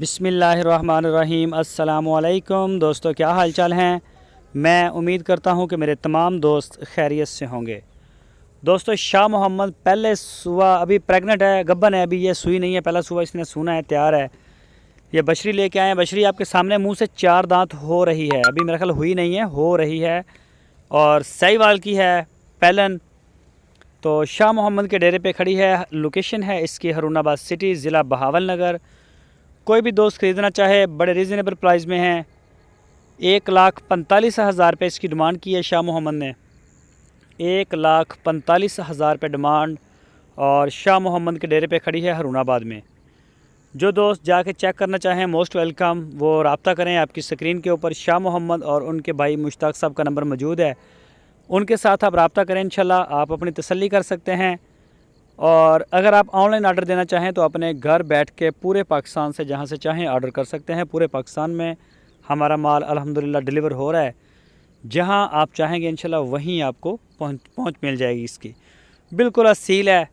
बिस्मिल्लाहिर्रहमानिर्रहीम। अस्सलामुअलैकुम दोस्तों, क्या हाल चाल हैं। मैं उम्मीद करता हूं कि मेरे तमाम दोस्त खैरियत से होंगे। दोस्तों, शाह मोहम्मद पहले सुबह अभी प्रेग्नेंट है, गब्बन है, अभी ये सुई नहीं है, पहला सुबह इसने सूना है, तैयार है। ये बछड़ी लेके आए हैं। बछड़ी आपके सामने मुंह से 4 दांत हो रही है, अभी मेरा ख्याल हुई नहीं है, हो रही है, और साहिवाल की है, पैलन। तो शाह मोहम्मद के डेरे पे खड़ी है। लोकेशन है इसकी हरुणाबाद सिटी, ज़िला बहावल नगर। कोई भी दोस्त ख़रीदना चाहे बड़े रीज़नेबल प्राइस में हैं। 1,45,000 रुपये इसकी डिमांड की है शाह मोहम्मद ने। 1,45,000 रुपये डिमांड, और शाह मोहम्मद के डेरे पे खड़ी है हरुणाबाद में। जो दोस्त जाके चेक करना चाहें मोस्ट वेलकम, वो रब्ता करें। आपकी स्क्रीन के ऊपर शाह मोहम्मद और उनके भाई मुश्ताक साहब का नंबर मौजूद है, उनके साथ आप रब्ता करें। इंशाल्लाह आप अपनी तसल्ली कर सकते हैं। और अगर आप ऑनलाइन आर्डर देना चाहें तो अपने घर बैठ के पूरे पाकिस्तान से जहां से चाहें आर्डर कर सकते हैं। पूरे पाकिस्तान में हमारा माल अल्हम्दुलिल्लाह डिलीवर हो रहा है। जहां आप चाहेंगे इंशाल्लाह वहीं आपको पहुंच मिल जाएगी। इसकी बिल्कुल असील है,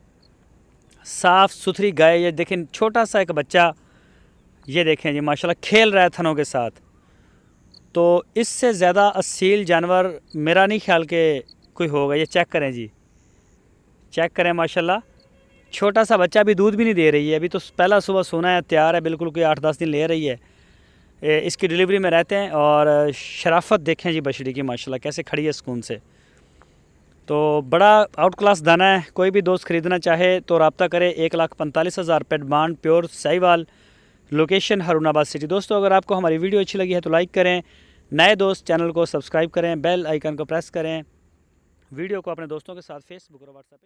साफ़ सुथरी गाय। ये देखें, छोटा सा एक बच्चा, ये देखें जी माशाल्लाह खेल रहा है थनों के साथ। तो इससे ज़्यादा असील जानवर मेरा नहीं ख्याल के कोई होगा। ये चेक करें जी, चेक करें माशाल्लाह। छोटा सा बच्चा, भी दूध भी नहीं दे रही है, अभी तो पहला सुबह सोना है, तैयार है बिल्कुल, कोई 8-10 दिन ले रही है। इसकी डिलीवरी में रहते हैं। और शराफत देखें जी बछड़ी की माशाल्लाह कैसे खड़ी है सुकून से। तो बड़ा आउट क्लास दाना है। कोई भी दोस्त ख़रीदना चाहे तो रब्ता करे। 1,45,000 रुपये demand, pure Sahiwal, location Haroonabad city. दोस्तों, अगर आपको हमारी वीडियो अच्छी लगी है तो लाइक करें। नए दोस्त चैनल को सब्सक्राइब करें, बेल आइकन को प्रेस करें। वीडियो को अपने दोस्तों के साथ फेसबुक और व्हाट्सएप पे